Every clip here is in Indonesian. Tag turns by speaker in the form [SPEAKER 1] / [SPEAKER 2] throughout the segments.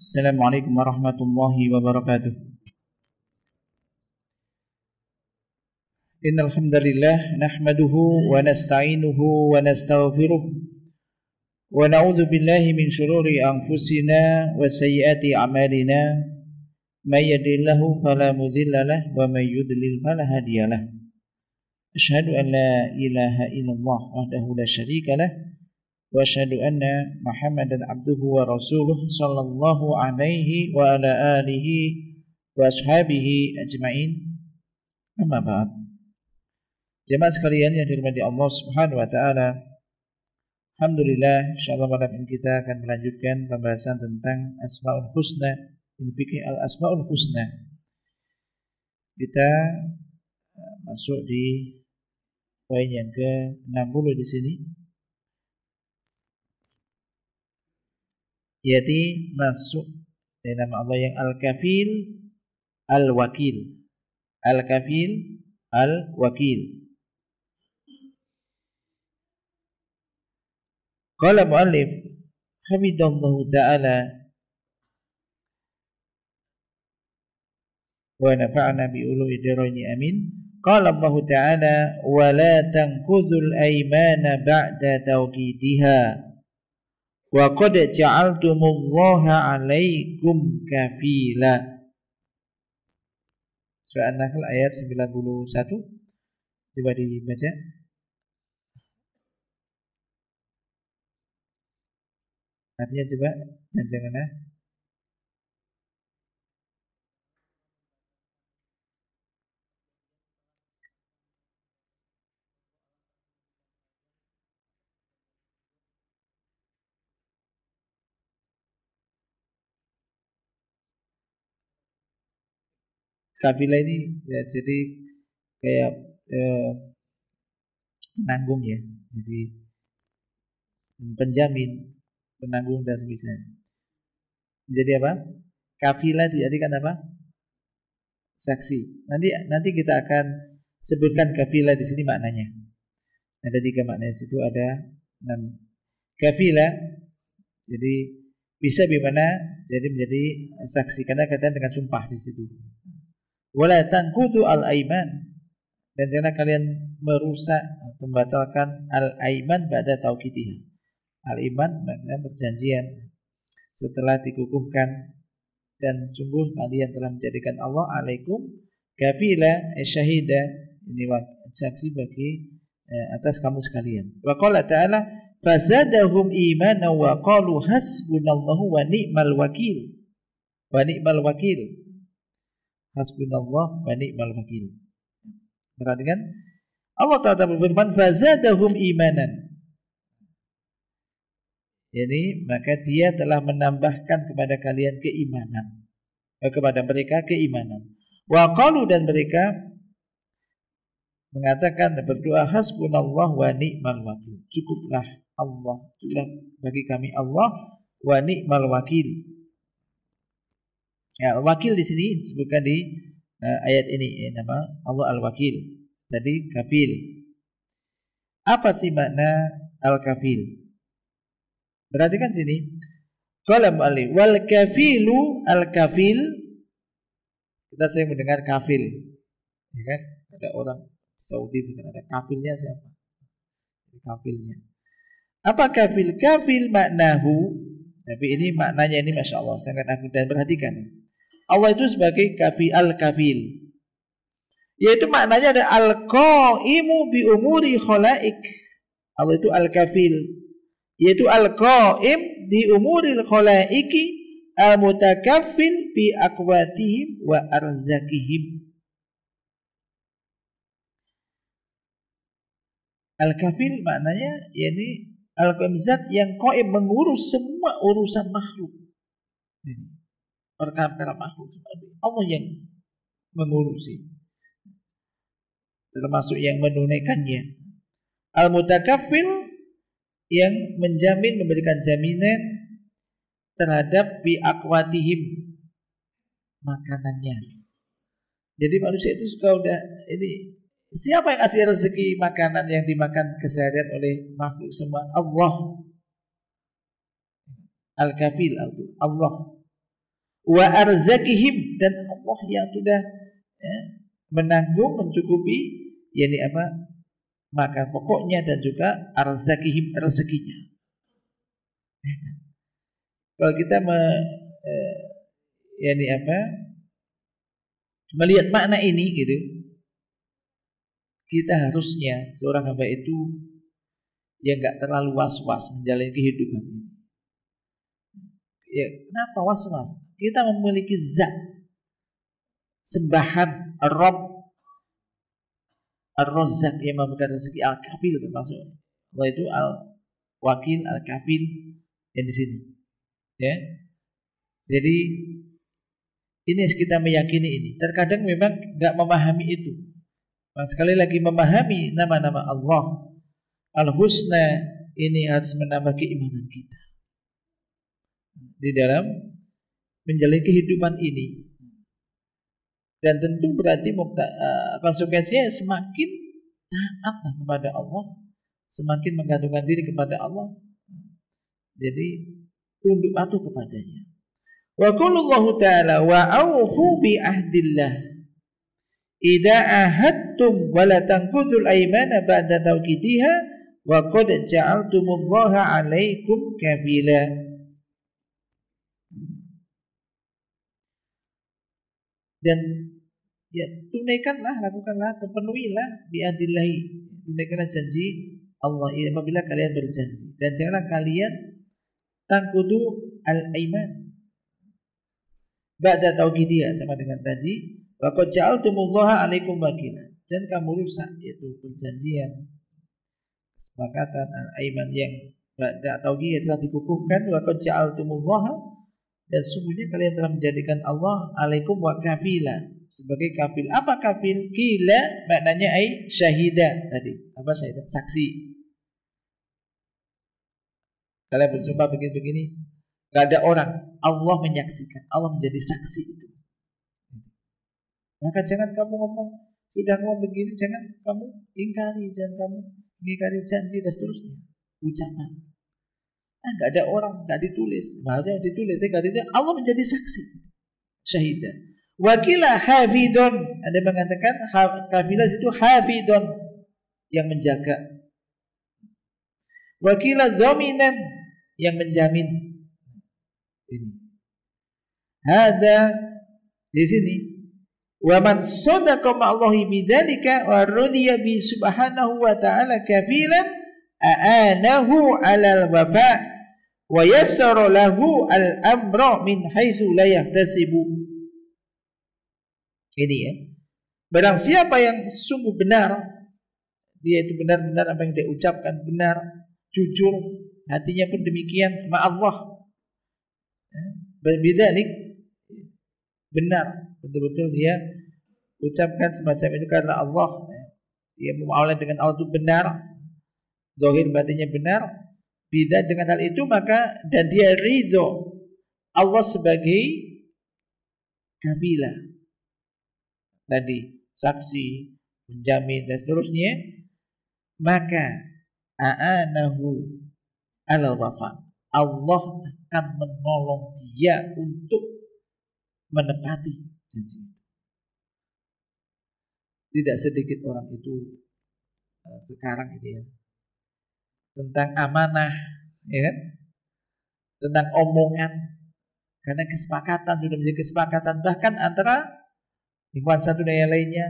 [SPEAKER 1] Assalamualaikum warahmatullahi wabarakatuh. Innal hamdalillah nahmaduhu wa nasta'inuhu wa nastaghfiruh wa na'udzu billahi min shururi anfusina wa sayyiati a'malina may yahdihillahu fala mudilla lahu wa may yudlil fala hadiya lahu. Asyhadu an la ilaha illallah wahdahu la syarika lahu wa asyhadu anna Muhammadan abduhu wa rasuluh sallallahu alaihi wa ala alihi wa ashabihi ajmain. Amma ba'd. Jemaah sekalian yang dirahmati Allah Subhanahu wa taala. Alhamdulillah, insyaallah malam ini kita akan melanjutkan pembahasan tentang Asmaul Husna, fikih al-Asmaul Husna. Kita masuk di poin yang ke-60 di sini. Yaitu masuk dari nama Allah yang Al-Kafil, Al-Wakil. Al-Kafil, Al-Wakil. Qala mu'allif hamidallahu ta'ala wa nafa'na bi ulu'i daraini amin. Qala Allah ta'ala wa la tanqudhul aymana ba'da tawqidiha wa qad ja'altumullaha 'alaikum kafila. Surah An-Nahl ayat 91. Coba dibaca. Artinya coba jangan kafilah ini ya, jadi kayak penanggung ya, jadi penjamin, penanggung dan sebagainya. Jadi apa? Kafilah dijadikan apa? Saksi. Nanti kita akan sebutkan kafilah di sini maknanya. Ada 3 makna di situ, ada 6. Kafilah jadi bisa bagaimana? Jadi menjadi saksi karena kaitan dengan sumpah di situ. Wala tanqudu al-aiman, dan jangan kalian merusak, membatalkan al-aiman ba'da tauqidiha. Al-iman maknanya perjanjian setelah dikukuhkan, dan sungguh kalian telah menjadikan Allah alaikum kafila syahida, ini saksi bagi atas kamu sekalian. Wa qala ta'ala fazadahum imanan wa qalu hasbunallahu wa ni'mal wakil. Wa ni'mal wakil. Hasbunallah wa ni'mal wakil. Perhatikan Allah Ta'ala berfirman fazadahum imanan. Jadi maka dia telah menambahkan kepada kalian keimanan, kepada mereka keimanan. Wa qalu, dan mereka mengatakan dan berdoa hasbunallah wa ni'mal wakil. Cukuplah Allah, cukuplah bagi kami Allah, wa ni'mal wakil. Ya, wakil di sini disebutkan di ayat ini nama Allah Al-Wakil. Tadi kafil. Apa sih makna Al-Kafil? Perhatikan sini. Qala mu'allif wal kafilu al-kafil. Kita sering mendengar kafil. Ya kan? Ada orang Saudi bukan ada kafilnya siapa? Kafilnya. Apa kafil? Kafil maknahu. Tapi ini maknanya ini Masya Allah sangat agung, dan perhatikan. Allah itu sebagai kafil, al-kafil. Yaitu maknanya ada al-qaimu bi umuri khalaik. Allah itu al-kafil. Yaitu al-qaim bi umuril khalaiki al-mutakaffil bi aqwatihim wa arzakihim. Al-kafil maknanya yakni al-qaim, zat yang qaim, mengurus semua urusan makhluk. Perkara makhluk Allah yang mengurusi, termasuk yang menunaikannya. Al-mutakaffil, yang menjamin, memberikan jaminan terhadap biakwatihim, makanannya. Jadi manusia itu suka udah ini, siapa yang kasih rezeki makanan yang dimakan keseharian oleh makhluk semua? Allah. Al-Kafil, Allah. wa arzakihim, dan Allah yang sudah menanggung, mencukupi, yakni apa, makan pokoknya dan juga arzakihim, rezekinya. Kalau kita yakni apa, melihat makna ini gitu, kita harusnya seorang hamba itu ya nggak terlalu was-was menjalani kehidupan ini. Ya, kenapa was-was? Kita memiliki zat sembahan Rabb Ar-Razzaq yang memberikan rezeki, Al-Kafil termasuk. Allah itu Al-Wakil, Al-Kafil yang di sini. Ya. Jadi ini kita meyakini ini. Terkadang memang nggak memahami itu. Nah, sekali lagi memahami nama-nama Allah Al-Husna ini harus menambah keimanan kita di dalam menjalani kehidupan ini. Dan tentu berarti konsekuensinya semakin taat kepada Allah, semakin menggantungkan diri kepada Allah. Jadi tunduk patuh kepadanya. Wa qulullahu ta'ala wa awfu bi ahdillah idza ahadtum wa la tanqudul aymana ba'da tawqidiha wa qad ja'altumullaha 'alaikum kafila. Dan ya tunaikanlah, lakukanlah, terpenuhilah biadillahi, tunaikanlah janji Allah apabila kalian berjanji, dan janganlah kalian tangkudu al-aiman ba'da tauhidiyah, sama dengan tadi wa qad ja'altumullaha 'alaikum wakila, dan kamu rusak yaitu perjanjian, kesepakatan al-aiman yang ba'da tauhidiyah telah dikukuhkan, wa qad ja'altumullaha, dan sungguhnya kalian telah menjadikan Allah alaikum wa kafila, sebagai kafil. Apa kafil? Kila maknanya ai syahida tadi. Apa syahida? Saksi. Kalian bersumpah begini-begini, gak ada orang, Allah menyaksikan, Allah menjadi saksi itu. Maka jangan kamu ngomong, sudah ngomong begini, jangan kamu ingkari, jangan kamu ingkari janji dan seterusnya. Ucapan. Nggak ada orang, nggak ditulis. Maksudnya ditulis, Allah menjadi saksi, syahidah. Wakilah hafidun, ada mengatakan kafilah itu hafidun, yang menjaga. Wakilah zaminan, yang menjamin. Ini. Ada di sini. Wa man sadaqa ma'allahi bidzalika wa radiya bi subhanahu wa ta'ala kafilan a'anahu 'alal wafa' wa yassara lahu al-amra min haitsu la yahtasibu. Ini ya. Barang siapa yang sungguh benar, dia itu benar-benar apa yang dia ucapkan benar, jujur, hatinya pun demikian ma Allah. Bidzalik benar, betul-betul dia ucapkan semacam itu karena Allah. Dia muamalah dengan Allah itu benar, zahir batinnya benar. Beda dengan hal itu, maka dan dia ridho Allah sebagai kafilah tadi, saksi, menjamin dan seterusnya, maka a'anahu ala wafa, Allah akan menolong dia untuk menepati janji. Tidak sedikit orang itu sekarang ini ya, tentang amanah, ya kan? Tentang omongan, karena kesepakatan sudah menjadi kesepakatan bahkan antara ikhwan satu dan yang lainnya,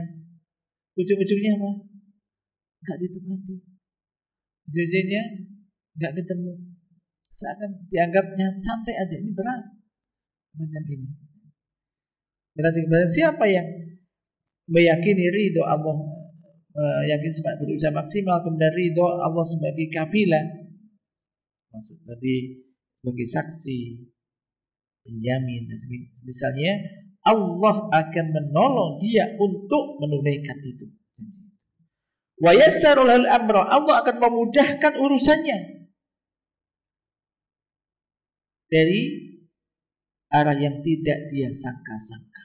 [SPEAKER 1] ujung-ujungnya apa? Enggak ditepati, ujung-ujungnya enggak ketemu, seakan dianggapnya santai aja, ini berat macam ini. Berarti siapa yang meyakini ridho Allah, yakin berusaha maksimal, kemudian ridho Allah sebagai kafilah, maksud tadi sebagai saksi, penjamin, misalnya Allah akan menolong dia untuk menunaikan itu. Wa yassara lahul amra, Allah akan memudahkan urusannya dari arah yang tidak dia sangka-sangka.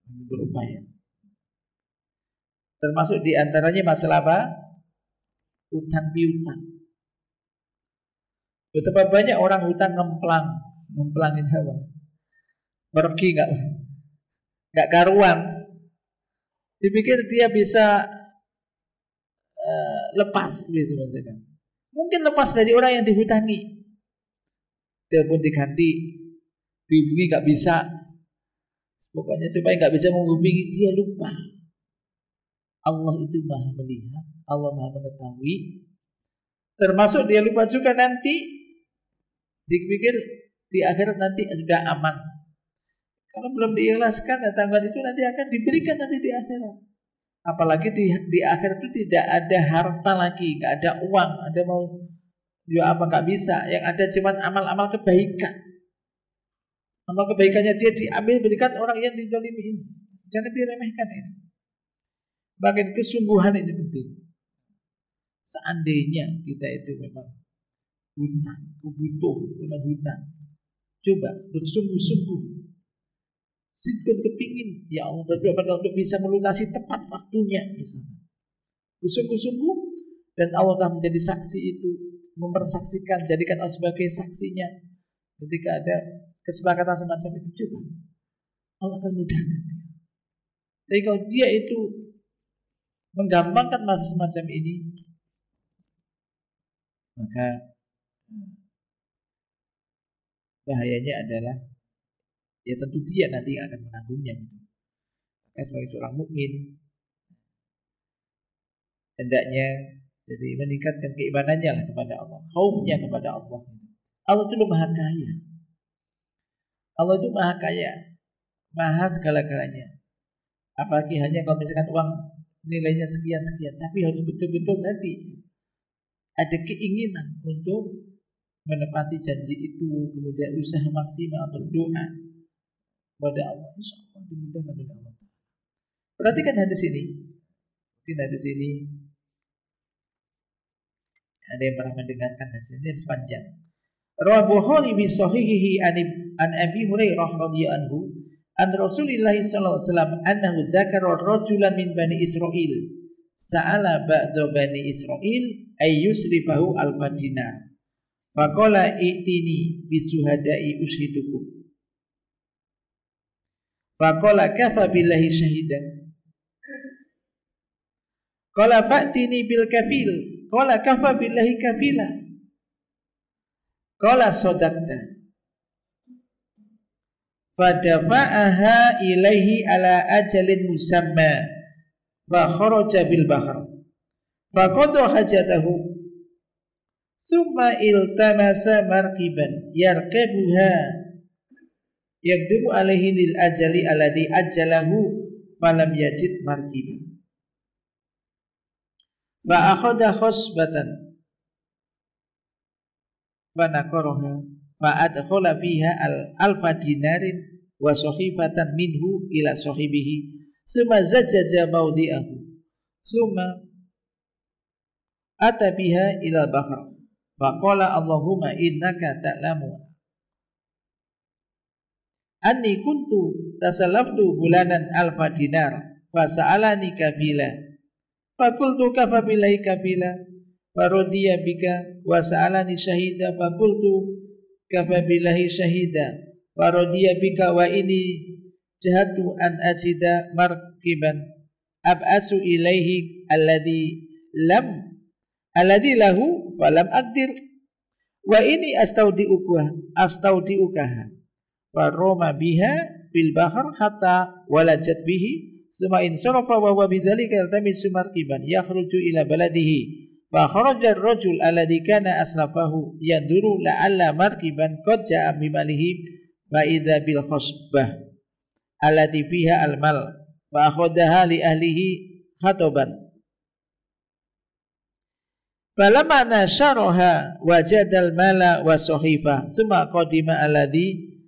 [SPEAKER 1] Berupaya. Termasuk diantaranya masalah apa? Utang piutang. Betapa banyak orang hutang ngemplang, Mempelangin hawa. Pergi nggak karuan. Dipikir dia bisa lepas, misalkan. Mungkin lepas dari orang yang dihutangi. Telepon diganti, dihubungi nggak bisa. Pokoknya supaya nggak bisa menghubungi, dia lupa. Allah itu maha melihat, Allah maha mengetahui. Termasuk dia lupa juga nanti, dipikir di akhirat nanti sudah aman. Kalau belum diikhlaskan, tanggal itu nanti akan diberikan nanti di akhirat. Apalagi di akhirat itu tidak ada harta lagi, nggak ada uang, ada mau juga apa nggak bisa. Yang ada cuma amal-amal kebaikan. Amal kebaikannya dia diambil berikan orang yang dizalimi ini. Jangan diremehkan ini. Bagian kesungguhan ini penting. Seandainya kita itu memang kebutuhan hutang, coba bersungguh-sungguh. Sidqun kepingin, ya Allah berdoa pada untuk bisa melunasi tepat waktunya, misalnya. Bersungguh-sungguh dan Allah akan menjadi saksi itu, mempersaksikan, jadikan Allah sebagai saksinya. Ketika ada kesepakatan semacam itu, coba Allah akan mudahkan dia. Tapi kalau dia itu menggampangkan masa semacam ini, maka bahayanya adalah ya tentu dia nanti akan menanggungnya. Maka sebagai seorang mukmin hendaknya jadi meningkatkan keimanannya lah kepada Allah, khaufnya kepada Allah. Allah itu maha kaya. Allah itu maha kaya, maha segala-galanya. Apalagi hanya kalau misalkan uang nilainya sekian-sekian, tapi harus betul-betul tadi ada keinginan untuk menepati janji itu, kemudian usaha maksimal berdoa kepada Allah, insyaallah dimudahkan oleh Allah. Perhatikan hadis ini. Mungkin hadis ini ada yang pernah mendengarkan hadis ini, hadis panjang. Rawahu Bukhari bi sahihihi an Abi Hurairah radhiyallahu anhu an Rasulillah sallallahu alaihi wasallam annahu dzakara rajulan min Bani Israil sa'ala ba'da Bani Israil ay yusrifahu al-dinar. Faqala i'tini bisuhada'i ushidukum. Faqala kafa billahi syahidan. Qala fa'tini bil kafil. Qala kafa billahi kafila. Qala sadaqta. Fadafa'aha ilaihi ala ajalin musamma. Fa kharaja bil bahr. Fa qada hajatahu. Thumma iltamasa markiban yarkabuha yakdumu alaihi lil ajali alladhi ajjalahu falam yajid markiban. Fa akhadha khusbatan fa naqaraha fa adkhala fiha alfa dinarin wa sahifatan minhu ila sahibihi summa zajjaja mawdi'ahu summa ata biha ila bahr. Faqala Allahumma innaka ta'lamu anni kuntu tasallaftu bulanan alfa dinar fasa'alani kafila faqultu kafa billahi kafila faradiya bika wa sa'alani syahida faqultu kafa billahi syahida faradiya bika wa ini jahatu an ajida markiban ab'asu ilaihi alladhi lahu falam aqdir wa ini astaudiukaha wa roma biha bil bahr hatta walajat bihi thumma insarafa wa huwa bidzalika yaltamisu markiban yakhruju ila baladihi fa kharaja ar-rajul alladhi kana aslafahu yaduru la'alla markiban qad ja'a bimalihi fa idza bil khusbah allati fiha al-mal fa akhadaha li ahlihi khataban. Falamma nasyaraha wajadal mala wa sahifa thumma qadima alladhi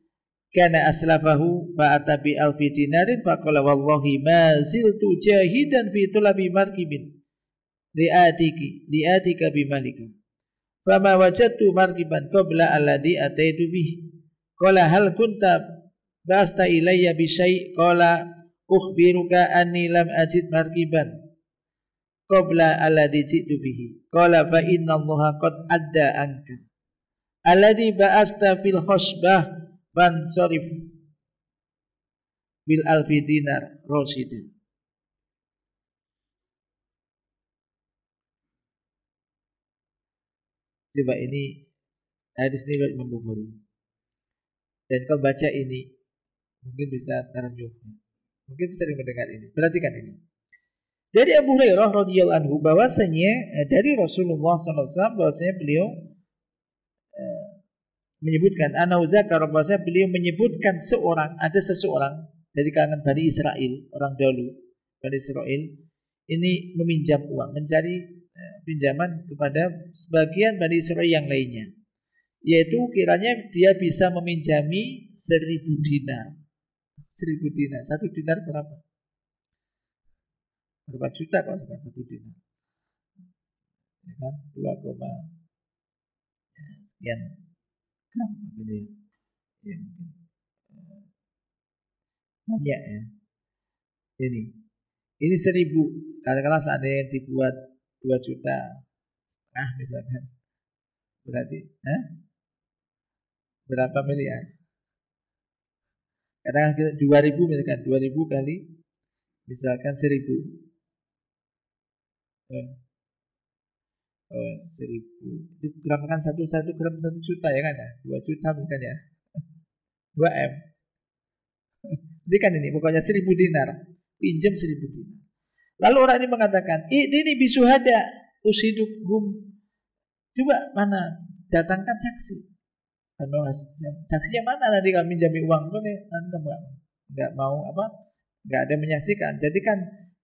[SPEAKER 1] kana aslafahu fa atabi alfi dinarin fa qala wallahi ma ziltu jahidan fi talabi markibin liatika bimalika fama wajadtu markiban qabla alladhi ataitu bihi qala hal kunta basta ilayya bi syai' qala ukhbiruka anni lam ajid markiban qabla alladhi ji'tu bihi qala fa inna allaha qad adda anka alladzi ba'asta fil khosbah fansarif bil alfi dinar rasidah. Coba ini hadis ini dari Imam Bukhari. Dan kau baca ini mungkin bisa terjun. Mungkin bisa mendengar ini. Perhatikan ini. Dari Abu Hurairah radhiyallahu anhu bahwasanya dari Rasulullah SAW bahwasanya beliau menyebutkan bahwasanya beliau menyebutkan ada seseorang dari kalangan Bani Israel, orang dahulu Bani Israel ini meminjam uang, mencari pinjaman kepada sebagian Bani Israel yang lainnya, yaitu kiranya dia bisa meminjami 1000 dinar. 1000 dinar, 1 dinar berapa? Berapa juta kalau sekarang 1 dinar? Ya kan? 2, sekian gram gitu ya. Ya mungkin banyak ya. Ini 1000. Katakanlah seandainya dibuat 2 juta. Misalkan. Berarti, berapa miliar? Katakan 2000 misalkan, 2000 kali misalkan 1000. 1000 itu gram kan 1 gram 1 juta ya kan ya, 2 juta misalkan ya, 2 M. Ini kan ini pokoknya 1000 dinar, pinjam 1000 dinar. Lalu orang ini mengatakan, ini bisuhada usidukum, coba mana datangkan saksi. Saksinya mana tadi kami minjami uang itu nih, nanti nggak mau nggak ada menyaksikan. Jadi kan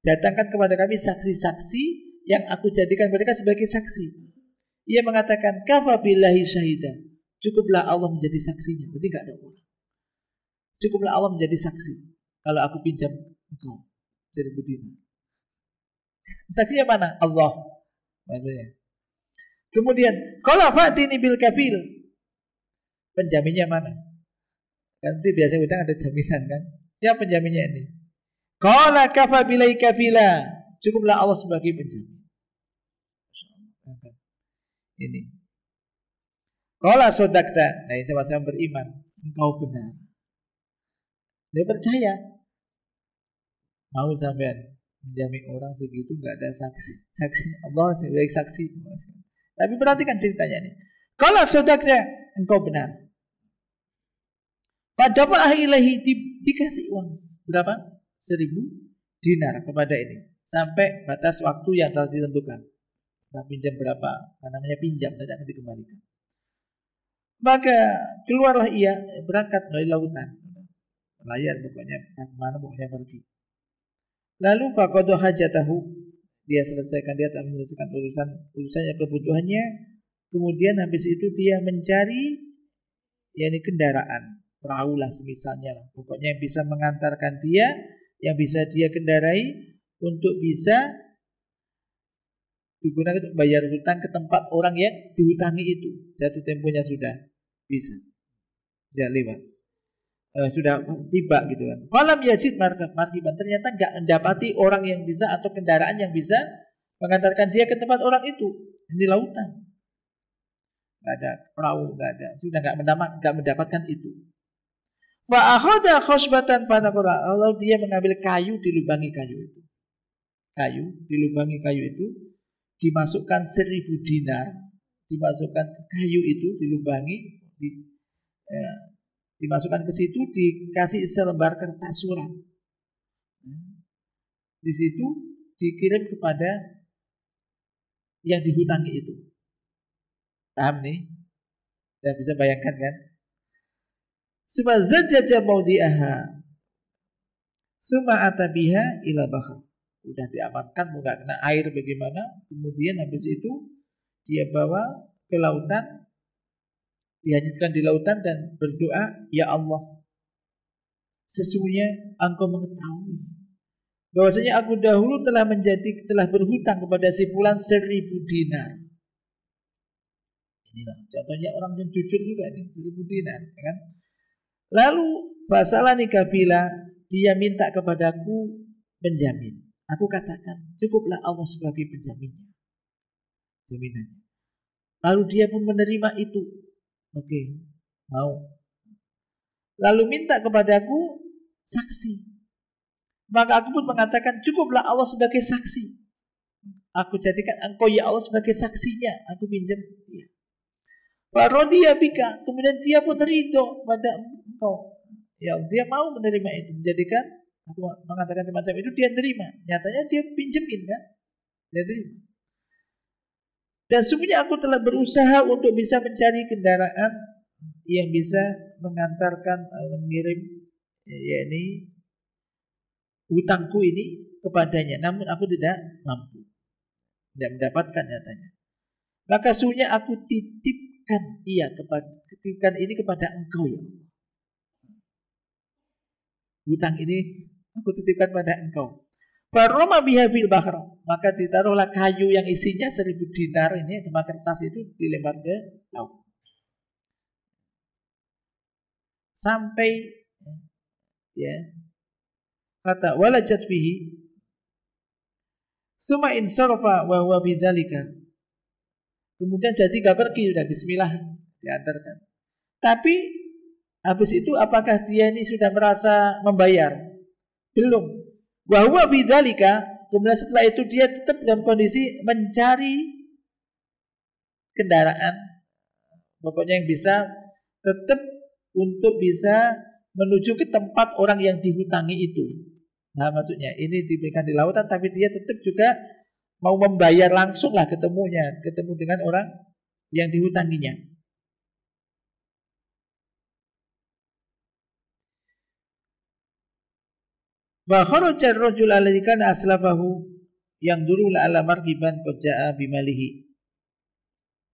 [SPEAKER 1] datangkan kepada kami saksi-saksi yang aku jadikan mereka sebagai saksi. Ia mengatakan, kafa billahi syahida, cukuplah Allah menjadi saksinya. Berarti nggak ada orang. Cukuplah Allah menjadi saksi kalau aku pinjam engkau 1000 dinar. Saksinya mana? Allah. Maksudnya. Kemudian, qala fa'tini bil kafil. Penjaminnya mana? Kan itu biasanya utang ada jaminan kan? Siapa penjaminnya ini? Qala kafa billahi kafila. Cukuplah Allah sebagai penjamin. Ini. Qala sadaqta. Nah, ini sama-sama beriman. Engkau benar. Dia percaya. Mau sampean menjamin orang segitu nggak ada saksi. Saksi Allah sebagai saksi. Tapi perhatikan ceritanya ini. Qala sadaqta, engkau benar. Pada Pak Ilahi dikasih uang berapa? 1000 dinar kepada ini. Sampai batas waktu yang telah ditentukan. Nah, pinjam berapa? Namanya pinjam, tidak akan dikembalikan. Maka keluarlah ia, berangkat melalui lautan. Layar pokoknya, mana pokoknya pergi. Lalu faqadu hajatahu, dia selesaikan, dia telah menyelesaikan urusannya, kebutuhannya. Kemudian habis itu dia mencari yakni kendaraan, perahu lah semisalnya lah. Pokoknya yang bisa mengantarkan dia, yang bisa dia kendarai untuk bisa digunakan untuk bayar hutang ke tempat orang yang dihutangi itu. Jatuh temponya sudah bisa, sudah lewat, sudah tiba gitu kan. Malam yajid markiban, ternyata nggak mendapati orang yang bisa atau kendaraan yang bisa mengantarkan dia ke tempat orang itu. Ini lautan, nggak ada perahu, nggak ada, sudah nggak mendapatkan itu. Fa akhadha khosbatan fanaqara, kalau dia mengambil kayu, dilubangi kayu itu. Dilubangi kayu itu, dimasukkan 1000 dinar, dimasukkan ke kayu itu, dilubangi, dimasukkan ke situ, dikasih selembar kertas surat. Di situ dikirim kepada yang dihutangi itu. Paham nih? Tidak bisa bayangkan kan? Semazajjaja maudi'aha, summa atabiha ila bakhar. Udah diamankan, mau nggak kena air bagaimana? Kemudian habis itu dia bawa ke lautan, dihanyutkan di lautan dan berdoa, ya Allah, sesungguhnya Engkau mengetahui bahwasanya aku dahulu telah berhutang kepada si fulan 1000 dinar. Inilah contohnya orang yang jujur juga nih, 1000 dinar, ya kan? Lalu fasalani kafila, dia minta kepadaku penjamin. Aku katakan, cukuplah Allah sebagai penjaminnya, jaminannya. Lalu dia pun menerima itu. Oke, mau. Lalu minta kepadaku saksi. Maka aku pun mengatakan, cukuplah Allah sebagai saksi. Aku jadikan engkau ya Allah sebagai saksinya. Aku pinjam dia. Farodhiya bika. Kemudian dia pun ridho pada engkau. Ya, dia mau menerima itu. Menjadikan, aku mengatakan semacam itu, dia terima. Nyatanya dia pinjemin kan. Dia terima. Dan sebenarnya aku telah berusaha untuk bisa mencari kendaraan yang bisa mengantarkan, mengirim, yakni hutangku ini kepadanya. Namun aku tidak mampu, tidak mendapatkan nyatanya. Maka sunya aku titipkan ini kepada engkau ya Allah. Hutang ini aku titipkan pada engkau. Faroma biha fil bahr. Maka ditaruhlah kayu yang isinya 1000 dinar ini, sama kertas itu dilempar ke laut. Sampai ya kata walajat fihi summa insarafa wa huwa bidzalika. Kemudian jadi gak pergi, sudah bismillah diantarkan. Tapi habis itu apakah dia ini sudah merasa membayar? Belum. Wa huwa bidzalika. Kemudian setelah itu dia tetap dalam kondisi mencari kendaraan, pokoknya yang bisa tetap untuk bisa menuju ke tempat orang yang dihutangi itu. Nah, maksudnya ini diberikan di lautan, tapi dia tetap juga mau membayar langsung lah ketemu dengan orang yang dihutanginya. Wa kharaja ar-rajul alladhi kana aslafahu yang dulu la ala margiban qad jaa bimalihi.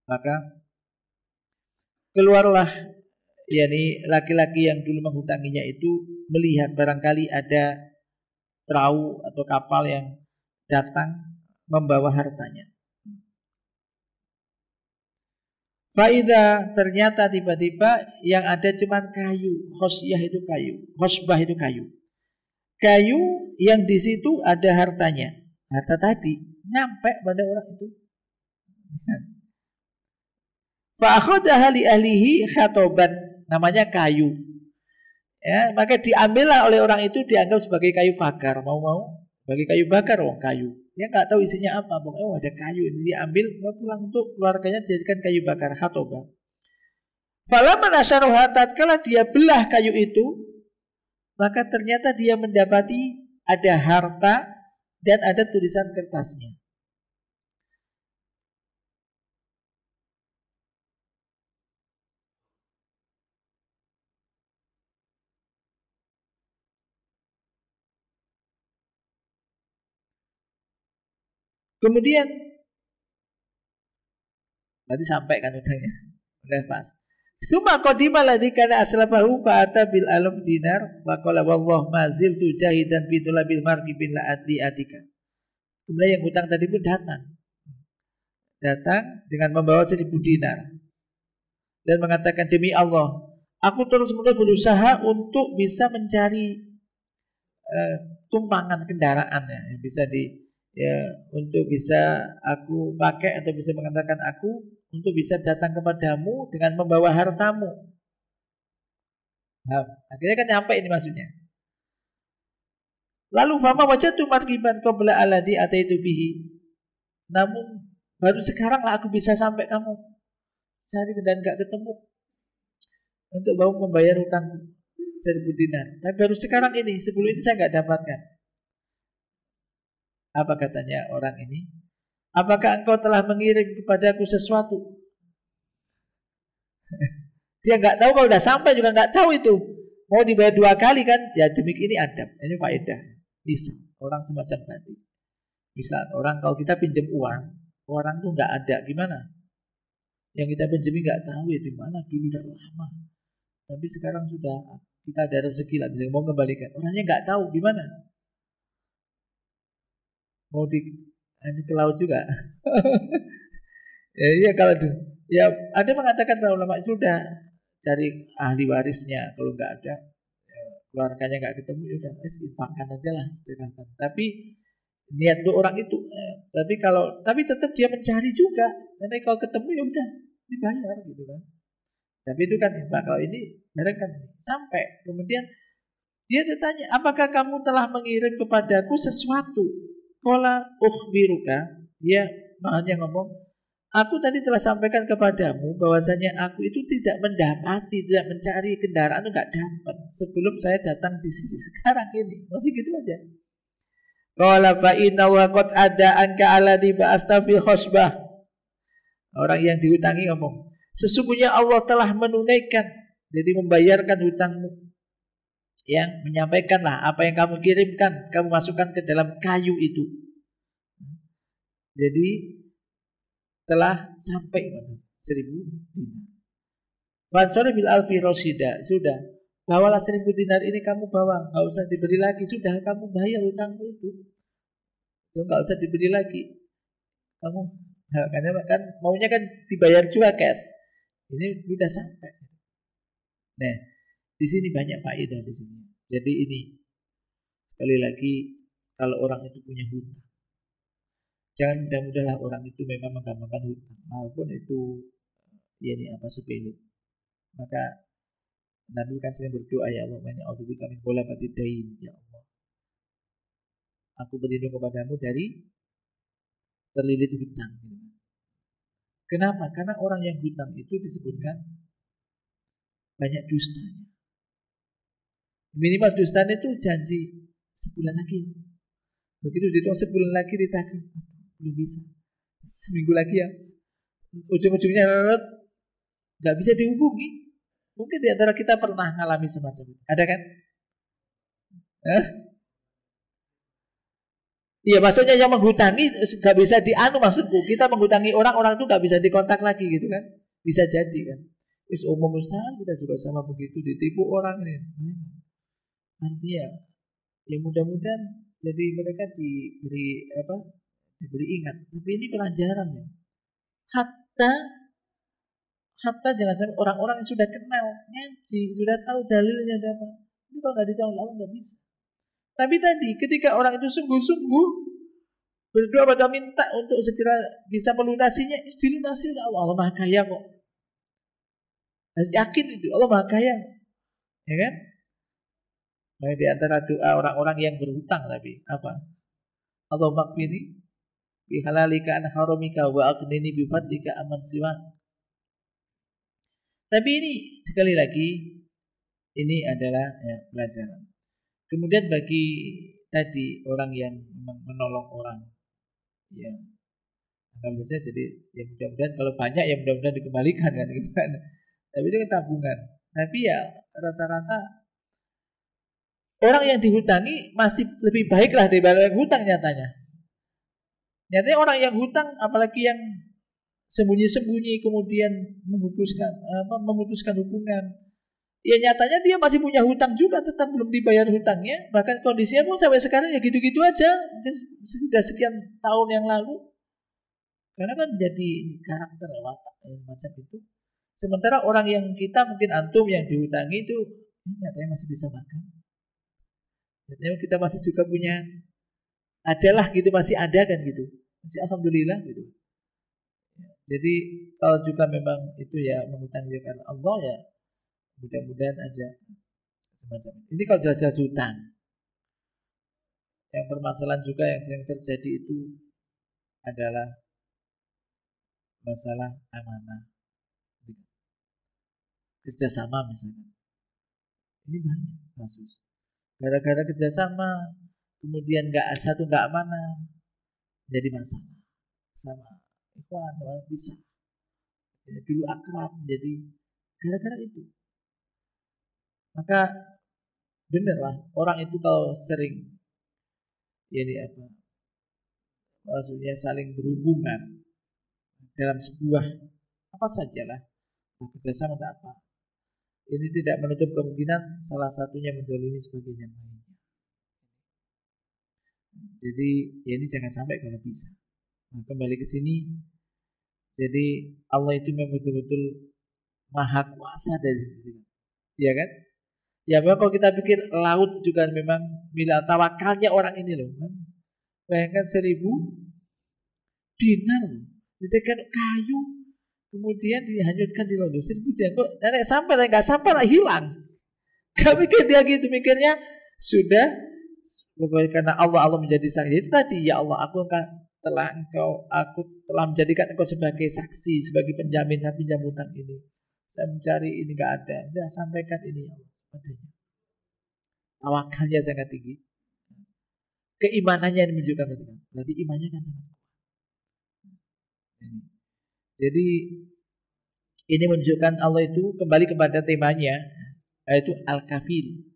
[SPEAKER 1] Maka keluarlah yakni laki-laki yang dulu menghutanginya itu melihat barangkali ada perahu atau kapal yang datang membawa hartanya. Faida ternyata tiba-tiba yang ada cuma kayu, khosyah itu kayu, khosbah itu kayu. Kayu yang di situ ada hartanya. Harta tadi nyampe pada orang itu. Fa akhadha li ahlihi khatoban, namanya kayu. Ya, maka diambillah oleh orang itu, dianggap sebagai kayu bakar, mau sebagai kayu bakar, kayu. Dia nggak tahu isinya apa, pokoknya ada kayu ini diambil, mau pulang untuk keluarganya dijadikan kayu bakar, khatoban. Falamma nasaruha, tatkala dia belah kayu itu, maka ternyata dia mendapati ada harta dan ada tulisan kertasnya. Kemudian berarti sampai kan udahnya, udah pas. Suma qadima ladzi kana aslafahu fa ata bil alaf dinar wa qala wallahu ma ziltu jahidan fi talabil marqi bil adi atika. Kemudian yang hutang tadi pun datang dengan membawa 1000 dinar dan mengatakan, demi Allah, aku terus-menerus berusaha untuk bisa mencari tumpangan kendaraan yang bisa untuk bisa aku pakai atau bisa mengantarkan aku untuk bisa datang kepadamu dengan membawa hartamu. Nah, akhirnya kan nyampe ini maksudnya. Lalu fama wajatu margiban qabla alladhi ataitu bihi. Namun baru sekarang lah aku bisa sampai kamu. Cari dan gak ketemu untuk mau membayar hutang 1000 dinar. Tapi baru sekarang ini, sebelum ini saya gak dapatkan. Apa katanya orang ini? Apakah engkau telah mengirim kepadaku sesuatu? Dia nggak tahu, kalau udah sampai juga nggak tahu itu. Mau dibayar 2 kali kan? Ya demikian, ini adab, ini faedah. Bisa orang semacam tadi. Bisa orang kalau kita pinjam uang, orang tuh nggak ada, gimana? Yang kita pinjami nggak tahu ya di mana dulu udah lama. Tapi sekarang sudah kita ada rezeki lah, bisa mau kembalikan. Orangnya nggak tahu gimana. Mau ke laut juga. Ya kalau ya ada mengatakan para ulama itu sudah cari ahli warisnya, kalau nggak ada keluarganya nggak ketemu, ya udah infakkan aja lah, sedekahkan. Tapi niat untuk orang itu, tapi tetap dia mencari juga, karena kalau ketemu ya udah dibayar gitu kan. Tapi itu kan Pak, kalau ini barang kan sampai kemudian dia bertanya, apakah kamu telah mengirim kepadaku sesuatu? Qala ukhbiruka. Dia hanya ngomong, aku tadi telah sampaikan kepadamu bahwasanya aku itu tidak mendapati, tidak mencari kendaraan itu nggak dapat sebelum saya datang di sini sekarang ini. Masih gitu aja. Qala fa inna wa qad ada anka alladhi ba'asta fi khosbah. Orang yang dihutangi ngomong, sesungguhnya Allah telah menunaikan, jadi membayarkan hutangmu. Yang menyampaikanlah apa yang kamu kirimkan, kamu masukkan ke dalam kayu itu. Jadi telah sampai 1.000 dinar. Fansori bil alfi rosida, sudah. Bawalah 1.000 dinar ini kamu bawa, nggak usah diberi lagi, sudah kamu bayar hutangmu itu. Nggak usah diberi lagi. Kamu karena kan maunya kan dibayar juga cash. Ini sudah sampai. Nah, di sini banyak faedah di sini. Jadi ini sekali lagi kalau orang itu punya hutang, jangan mudah-mudahlah orang itu memang menggampangkan hutang, walaupun itu ya ini apa sepele. Maka Nabi kan sering berdoa, ya Allah, inni a'udzubika min ghalabatid dain, ya Allah, aku berlindung kepadamu dari terlilit hutang. Kenapa? Karena orang yang hutang itu disebutkan banyak dustanya. Minimal dustanya itu janji sebulan lagi. Begitu dihitung sebulan lagi ditagih, belum bisa. Seminggu lagi ya. Ujung-ujungnya nggak bisa dihubungi. Mungkin di antara kita pernah mengalami semacam itu. Ada kan? Iya, maksudnya yang menghutangi nggak bisa maksudku kita menghutangi orang itu nggak bisa dikontak lagi gitu kan? Bisa jadi kan? Wis umum Ustaz, kita juga sama begitu, ditipu orang ini. Artinya ya mudah-mudahan jadi mereka diberi ingat. Tapi ini pelajaran ya. Hatta jangan sampai orang-orang yang sudah kenal ngaji, sudah tahu dalilnya apa. Ini kalau nggak ditahu Allah nggak bisa. Tapi tadi ketika orang itu sungguh-sungguh berdoa pada minta untuk segera bisa melunasinya, dilunasi oleh Allah. Allah Maha Kaya kok. Yakin itu Allah Maha Kaya, ya kan? Nah, di antara doa orang-orang yang berhutang tapi apa? Allahumma qfini bi halalika an haramika wa aghnini bi fadlika amman siwa. Tapi ini sekali lagi ini adalah ya, pelajaran. Kemudian bagi tadi orang yang menolong orang, ya anggap saja jadi ya mudah-mudahan kalau banyak ya mudah-mudahan dikembalikan kan gitu kan. Tapi itu kan tabungan. Tapi ya rata-rata orang yang dihutangi masih lebih baik lah daripada yang hutang nyatanya. Nyatanya orang yang hutang, apalagi yang sembunyi-sembunyi kemudian memutuskan hubungan, ya nyatanya dia masih punya hutang juga, tetap belum dibayar hutangnya. Bahkan kondisinya pun sampai sekarang ya gitu-gitu aja. Sudah sekian tahun yang lalu. Karena kan jadi karakter watak macam itu. Sementara orang yang kita mungkin antum yang dihutangi itu nyatanya masih bisa makan. Nyatanya kita masih juga punya, adalah gitu, masih ada kan gitu. Masih alhamdulillah gitu. Jadi kalau juga memang itu ya menghutangi karena Allah ya mudah-mudahan aja semacam itu. Ini kalau jelas-jelas hutang. Yang permasalahan juga yang sering terjadi itu adalah masalah amanah, kerjasama misalnya. Ini banyak kasus. Gara-gara kerjasama, kemudian satu nggak amanah, jadi masalah sama ikhwan, sama bisa. Dulu akrab, jadi gara-gara itu. Maka benerlah orang itu kalau sering jadi maksudnya saling berhubungan dalam sebuah apa sajalah kerjasama atau apa, ini tidak menutup kemungkinan salah satunya mendolimi sebagian yang lainnya. Jadi ya ini jangan sampai kalau bisa. Nah, kembali ke sini, jadi Allah itu memang betul-betul maha kuasa dari itu, ya kan? Ya memang kalau kita pikir laut juga memang bila tawakalnya orang ini loh, kan? Bayangkan 1.000 dinar ditekan kayu, kemudian dihanyutkan di Lauh. Kemudian kok nenek sampai, nggak sampai lah hilang. Gak mikir dia gitu, mikirnya sudah karena Allah menjadi saksi. Itu tadi, ya Allah, aku telah menjadikan engkau sebagai saksi, sebagai penjamin saya pinjam hutang ini. Saya mencari ini nggak ada. Sudah sampaikan ini ya Allah padanya. Tawakalnya sangat tinggi. Keimanannya yang menunjukkan ketika. Berarti imannya kan sangat kuat. Jadi ini menunjukkan Allah itu kembali kepada temanya, yaitu Al-Kafil.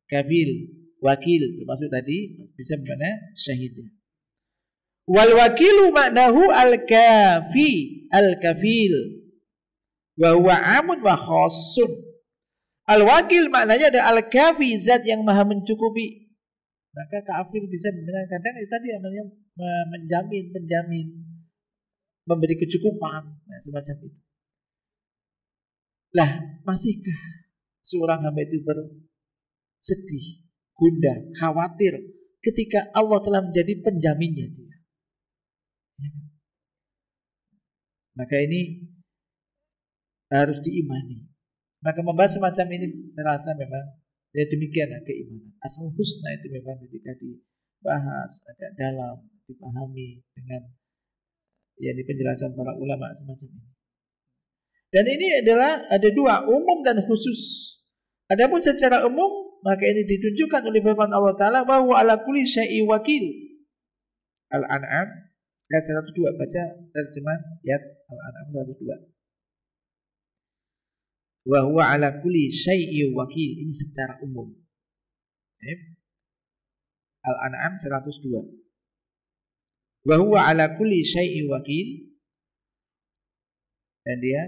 [SPEAKER 1] Kafil, wakil, termasuk tadi bisa bermakna syahid. Wal wakilu maknahu al-kafi, al-kafil. Wa huwa amun wa khassun. Al-wakil maknanya ada al-kafi, zat yang maha mencukupi. Maka kafil bisa bermakna kadang tadi namanya menjamin, penjamin, memberi kecukupan, nah, semacam itu. Lah, masihkah seorang hamba itu bersedih, gundah, khawatir ketika Allah telah menjadi penjaminnya dia? Maka ini harus diimani. Maka membahas semacam ini terasa memang ya demikianlah keimanan. Asmaul husna itu memang ketika dibahas agak dalam, dipahami dengan di penjelasan para ulama semacam ini. Dan ini adalah ada dua, umum dan khusus. Adapun secara umum, maka ini ditunjukkan oleh firman Allah Ta'ala bahwa ala kulli syai'in wakil. Al-An'am ayat 102, baca terjemahan ayat Al-An'am 102. Wa huwa ala kulli syai'in wakil, ini secara umum. Al-An'am 102. Wa huwa ala kulli syai'in wakil, dan dia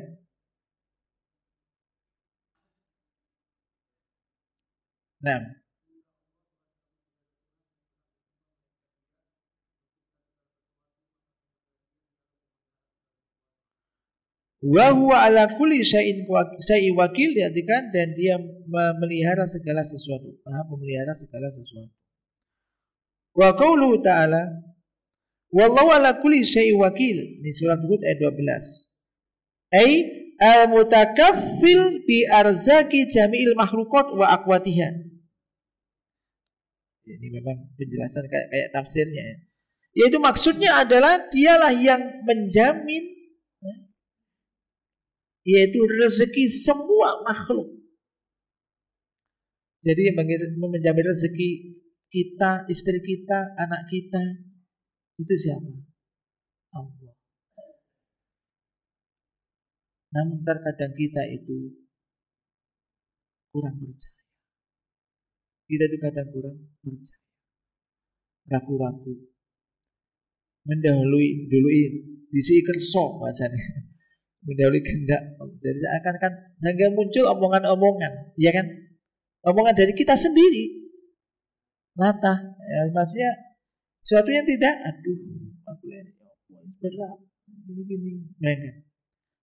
[SPEAKER 1] wa huwa ala kulli syai'in wakil, diartikan dan dia memelihara segala sesuatu, maha memelihara segala sesuatu. Wa qauluhu ta'ala wallahu ala kulli syai'in wakil, ini surat Hud ayat 12. Ai al-mutakaffil bi arzaki jami'il makhluqat wa aqwatiha. Ini memang penjelasan kayak tafsirnya ya. Yaitu maksudnya adalah dialah yang menjamin yaitu rezeki semua makhluk. Jadi menjamin rezeki kita, istri kita, anak kita, itu siapa? Allah. Namun terkadang kita itu kurang percaya. Kita itu kadang kurang percaya, ragu-ragu, mendahului disi kerso bahasanya, mendahului kehendak. Jadi akan hingga muncul omongan-omongan, ya kan? Omongan dari kita sendiri, latah, ya, maksudnya sesuatu yang tidak, aku ini berat, gini, ya kan?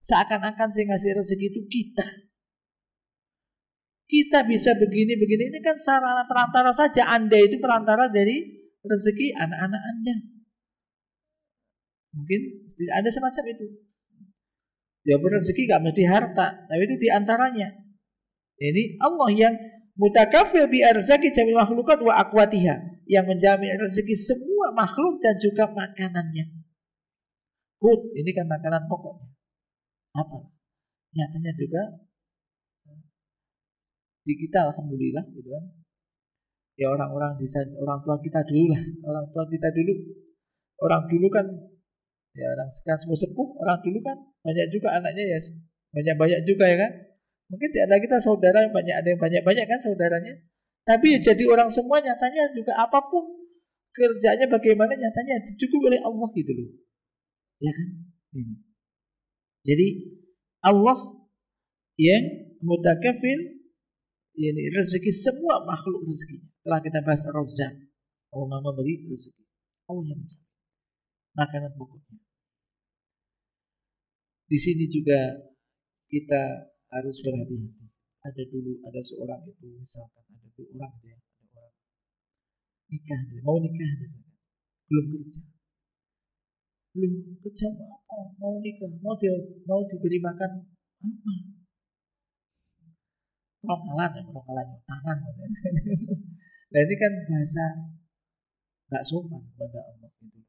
[SPEAKER 1] Seakan-akan saya ngasih rezeki itu kita bisa begini, ini kan sarana perantara saja. Anda itu perantara dari rezeki anak-anak Anda. Mungkin ada semacam itu. Ya rezeki gak mesti harta, tapi itu diantaranya. Ini Allah yang mutakafil bi arzaki jami makhlukat wa aqwatiha, yang menjamin rezeki semua makhluk dan juga makanannya. Hud, ini kan makanan pokoknya. Apa? Nyatanya juga di kita alhamdulillah gitu kan. Ya orang tua kita dulu lah, orang dulu kan ya orang sekarang sepuh, orang dulu kan banyak juga anaknya ya banyak juga ya kan. Mungkin di antara kita saudara yang banyak, ada yang banyak kan saudaranya. Tapi ya jadi orang semua nyatanya juga apapun kerjanya bagaimana nyatanya dicukupi oleh Allah gitu loh. Ya kan? Ini. Jadi Allah yang mutakafil ini rezeki semua makhluk rezeki. Telah kita bahas Razzaq. Allah memberi rezeki. Allah yang mencari makanan pokoknya. Di sini juga kita harus berhati-hati. Ada seorang itu misalkan ada orang nikah, mau nikah misalkan, belum kerja. Lu kerja apa? Mau nikah, mau diberi makan apa? Prokalan tangan. Nah ini kan bahasa nggak sopan kepada Allah itu,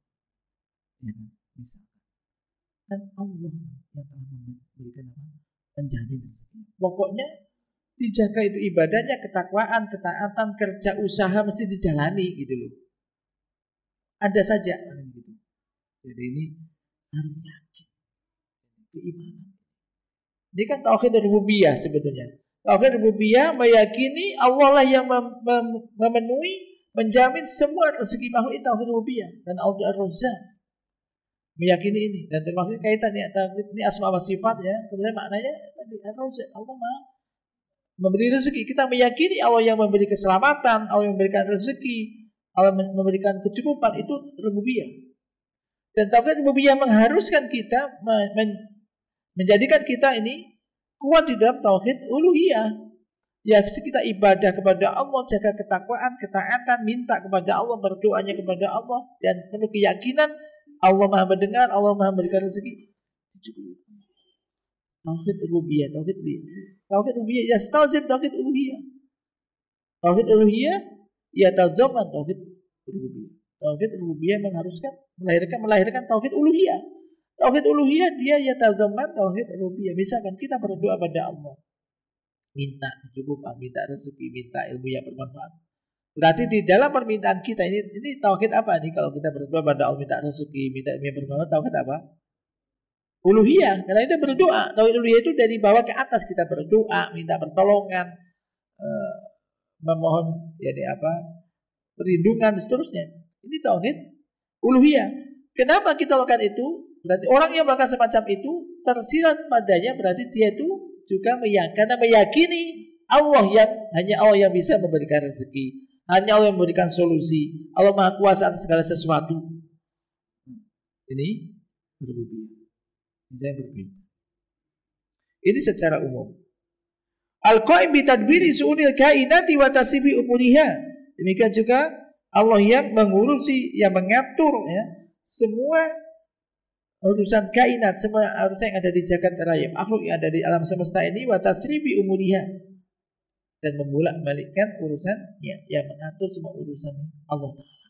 [SPEAKER 1] ya kan? Bisa kan Allah yang telah memberikan apa? Menjamin rezeki. Pokoknya dijaga itu ibadahnya, ketakwaan, ketaatan, kerja usaha mesti dijalani gitu loh. Ada saja gitu. Jadi ini harus yakin keimanan. Ini kan tauhid rububiyah sebetulnya. Tauhid rububiyah meyakini Allah lah yang memenuhi, menjamin semua rezeki makhluk itu, tauhid rububiyah. Dan Allah Ar-Razzaq meyakini ini, dan termasuk kaitannya tauhid ini asma wa sifat ya. Kemudian maknanya tadi Ar-Razzaq, Allah Maha memberi rezeki. Kita meyakini Allah yang memberi keselamatan, Allah yang memberikan rezeki, Allah memberikan kecukupan, itu rububiyah. Dan tauhid rububiyah mengharuskan kita menjadikan kita ini kuat di dalam tauhid uluhiyah. Ya, kita ibadah kepada Allah, jaga ketakwaan, ketaatan, minta kepada Allah, berdoanya kepada Allah, dan penuh keyakinan Allah Maha mendengar, Allah Maha memberikan rezeki. Tauhid rububiyah, tauhid rububiyah, yastalzim tauhid uluhiyah. Tauhid uluhiyah ya tazaman tauhid rububiyah. Tauhid rububiyah mengharuskan melahirkan tauhid uluhiyah. Tauhid uluhiyah dia ya tazaman tauhid rububiyah. Misalkan kita berdoa pada Allah, minta kecukupan, minta rezeki, minta ilmu yang bermanfaat. Berarti di dalam permintaan kita ini tauhid apa nih? Kalau kita berdoa pada Allah, minta rezeki, minta ilmu yang bermanfaat, tauhid apa? Uluhiyah. Karena itu berdoa. Tauhid uluhiyah itu dari bawah ke atas, kita berdoa, minta pertolongan, memohon perlindungan dan seterusnya. Ini tauhid uluhiyah. Kenapa kita lakukan itu? Berarti orang yang melakukan semacam itu tersirat padanya, berarti dia itu juga meyakini Allah yang hanya Allah yang bisa memberikan rezeki, hanya Allah yang memberikan solusi. Allah Maha Kuasa atas segala sesuatu. Ini rububiyah. Ini secara umum. Al-Qaim bi tadbiri su'unil kainati wa tasifi umuriha. Demikian juga Allah yang mengurusi, yang mengatur ya semua urusan kainat, semua urusan yang ada di jagat raya, makhluk yang ada di alam semesta ini, wa tasrifi umuriha, dan membolak-balikkan urusannya, yang mengatur semua urusan Allah Taala.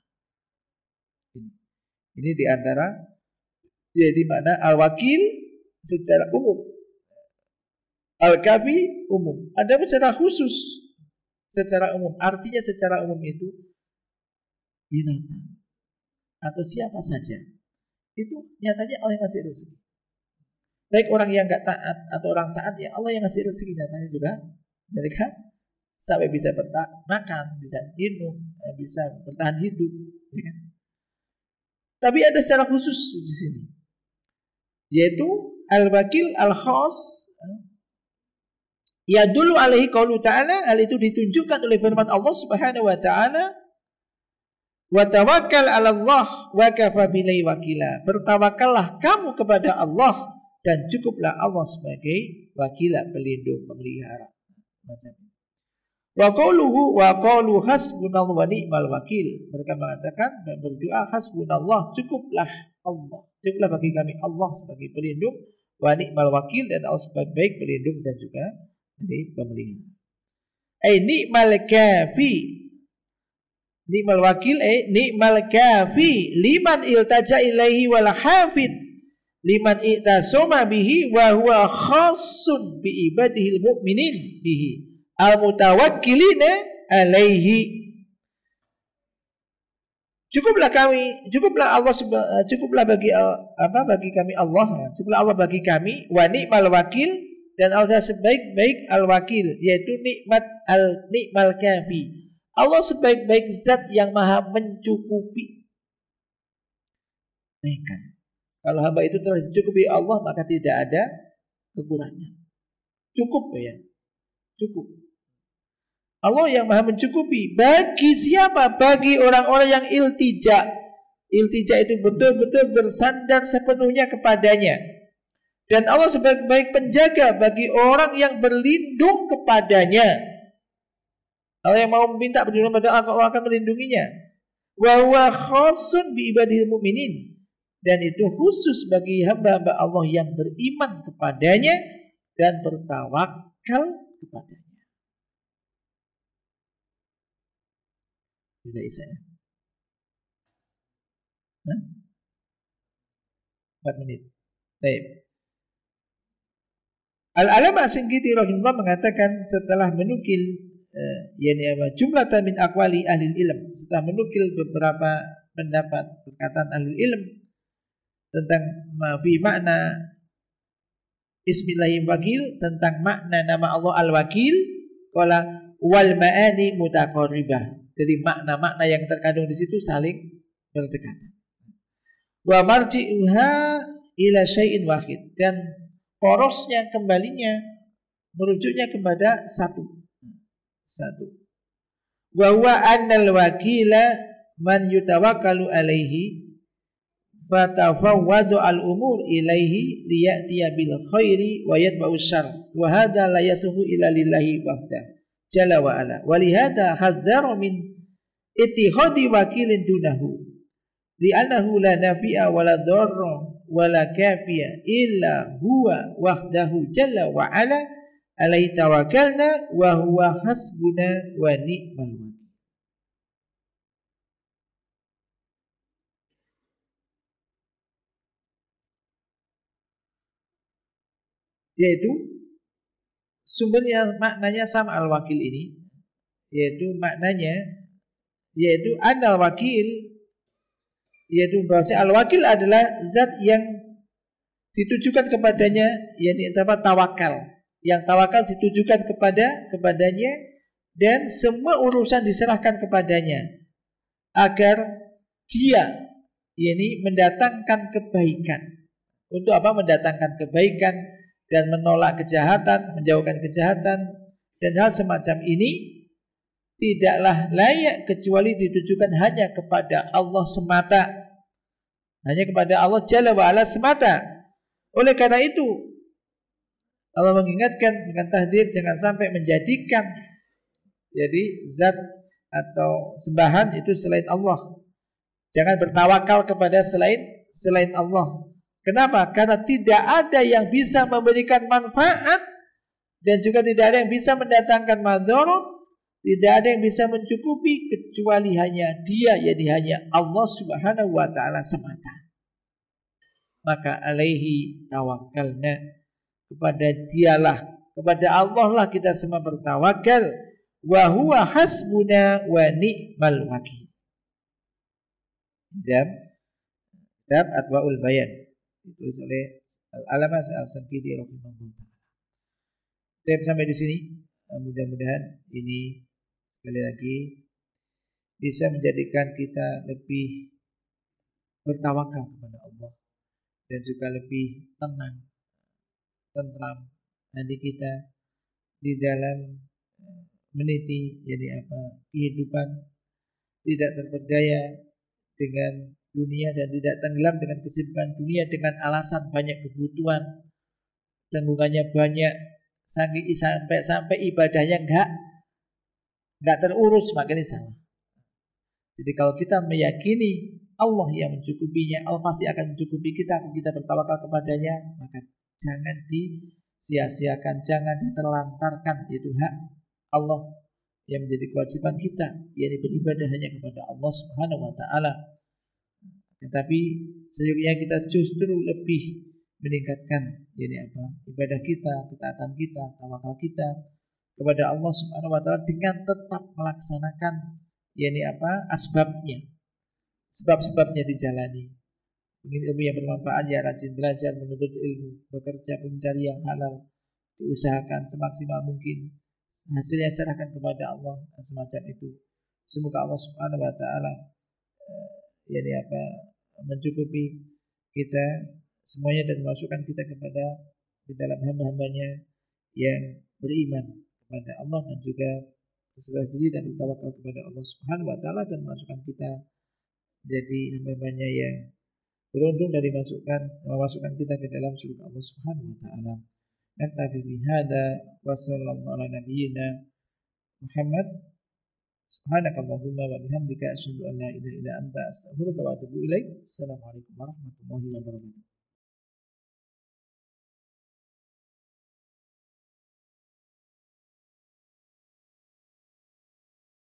[SPEAKER 1] Ini di antara jadi mana al-wakil secara umum, al-kafi umum. Ada secara khusus, secara umum. Artinya secara umum itu binatang atau siapa saja, itu nyatanya Allah yang ngasih rezeki. Baik orang yang enggak taat atau orang taat, ya Allah yang ngasih rezeki. Nyatanya juga mereka sampai bisa makan, bisa minum, bisa bertahan hidup, ya kan? Tapi ada secara khusus di sini, yaitu al-wakil al-khas, yadullu alaihi qaulu ta'ala. Hal itu ditunjukkan oleh firman Allah Subhanahu wa ta'ala, wa tawakkal 'ala Allah wa kafa billahi wakila. Bertawakallah kamu kepada Allah dan cukuplah Allah sebagai wakila, pelindung, pemelihara. Wa qalu hasbunallahu wa ni'mal wakil. Mereka mengatakan dan berdoa hasbunallah, cukuplah Allah, cukuplah bagi kami Allah sebagai pelindung, wa ni'mal wakil, dan Allah sebagai baik pelindung dan juga jadi pemelihara. Ni'mal kafi, ni'mal wakil, ni'mal kafi liman iltaja ilaihi wal hafid liman i'tasama bihi wa huwa khassun bi ibadihil mu'minin bihi al-mutawakkilina alaihi. Cukuplah Allah, cukuplah bagi kami Allah, cukuplah Allah bagi kami, wa ni'mal wakil, dan Allah sebaik-baik al-wakil, yaitu ni'mal kafi. Allah sebaik-baik zat yang maha mencukupi. Kalau hamba itu telah dicukupi Allah, maka tidak ada kekurangan. Cukup ya, cukup. Allah yang maha mencukupi. Bagi siapa? Bagi orang-orang yang iltija. Iltija itu betul-betul bersandar sepenuhnya kepadanya. Dan Allah sebaik-baik penjaga bagi orang yang berlindung kepadanya. Allah yang mau meminta perlindungan pada Allah akan melindunginya. Wa huwa khassun bi ibadihil mu'minin. dan itu khusus bagi hamba-hamba Allah yang beriman kepadanya dan bertawakal kepadanya. Tidak bisa ya? 4 menit. Baik. Al-Alama As-Shinqiti rahimahullah mengatakan setelah menukil jumlatan min aqwali ahli ilm, setelah menukil beberapa pendapat perkataan ahli ilm tentang fi makna Bismillahir Wakil, tentang makna nama Allah Al-Wakil, qala wal ma'ani mutaqarribah. Jadi makna-makna yang terkandung di situ saling berdekatan. Wa marji'uha ila syai'in wahid, dan porosnya kembalinya merujuknya kepada satu. Wa huwa annal wakila man yutawakkalu alaihi fatafawwadu al-umur ilaihi liya'tiya bil khairi wa yatba'u syarr wa hadha la yasuhu illa lillahi wahda jalla wa ala wa lihada hadzara min ittihadi wakilin dunahu li'annahu la nafi'a wa la dharra wa la kafiya illa huwa wahdahu jalla wa ala alaihi tawakkalna wa huwa hasbuna wa ni'mal wakil. Yaitu sumbernya maknanya sama al-wakil ini, yaitu maknanya yaitu anal wakil, yaitu bahwa al-wakil adalah zat yang ditujukan kepadanya, yakni tawakal. Yang tawakal ditujukan kepadanya dan semua urusan diserahkan kepadanya agar dia yakni mendatangkan kebaikan. Untuk apa? Mendatangkan kebaikan dan menolak kejahatan, menjauhkan kejahatan, dan hal semacam ini tidaklah layak kecuali ditujukan hanya kepada Allah semata, hanya kepada Allah Jalla wa'ala semata. Oleh karena itu Allah mengingatkan dengan tahdir jangan sampai menjadikan jadi zat atau sembahan itu selain Allah. Jangan bertawakal kepada selain Allah. Kenapa? Karena tidak ada yang bisa memberikan manfaat dan juga tidak ada yang bisa mendatangkan madarat, tidak ada yang bisa mencukupi kecuali hanya Dia, yakni hanya Allah Subhanahu wa taala semata. Maka alaihi tawakkalna, kepada Dialah, kepada Allah lah kita semua bertawakal. Wa huwa hasbuna wa ni'mal wakil. Kitab Adwaul Bayan ditulis oleh Al-Alama As-Shinqiti rahimahullah. Sampai di sini, mudah-mudahan ini sekali lagi bisa menjadikan kita lebih bertawakal kepada Allah dan juga lebih tenang, tentram hati kita di dalam meniti kehidupan, tidak terperdaya dengan dunia dan tidak tenggelam dengan kesibukan dunia dengan alasan banyak kebutuhan, tanggungannya banyak, sampai ibadahnya enggak terurus, makanya salah. Jadi kalau kita meyakini Allah yang mencukupinya, Allah pasti akan mencukupi kita kalau kita bertawakal kepadanya, maka jangan disia-siakan, jangan diterlantarkan, itu hak Allah yang menjadi kewajiban kita, yaitu beribadah hanya kepada Allah Subhanahu wa taala. Tetapi sejujurnya kita justru lebih meningkatkan ibadah kita, ketaatan kita, tawakal kita kepada Allah Subhanahu wa taala dengan tetap melaksanakan asbabnya. Sebab-sebabnya dijalani. Ingin ilmu yang bermanfaat, ya rajin belajar, menuntut ilmu, bekerja, mencari yang halal, diusahakan semaksimal mungkin, hasilnya serahkan kepada Allah dan semacam itu. Semoga Allah Subhanahu wa taala mencukupi kita semuanya dan memasukkan kita kepada di dalam hamba-hambanya yang beriman kepada Allah dan juga berserah diri dan bertawakal kepada Allah Subhanahu wa taala, dan memasukkan kita jadi hamba-hambanya yang beruntung dari memasukkan kita ke dalam surga Allah Subhanahu wa taala. Naktafi bihada wa sallallahu ala nabiyyina Muhammad Subhanakallahumma wa bihamdika asyhadu an la ilaha illa anta astaghfiruka wa atubu ilaik. Assalamualaikum warahmatullahi wabarakatuh.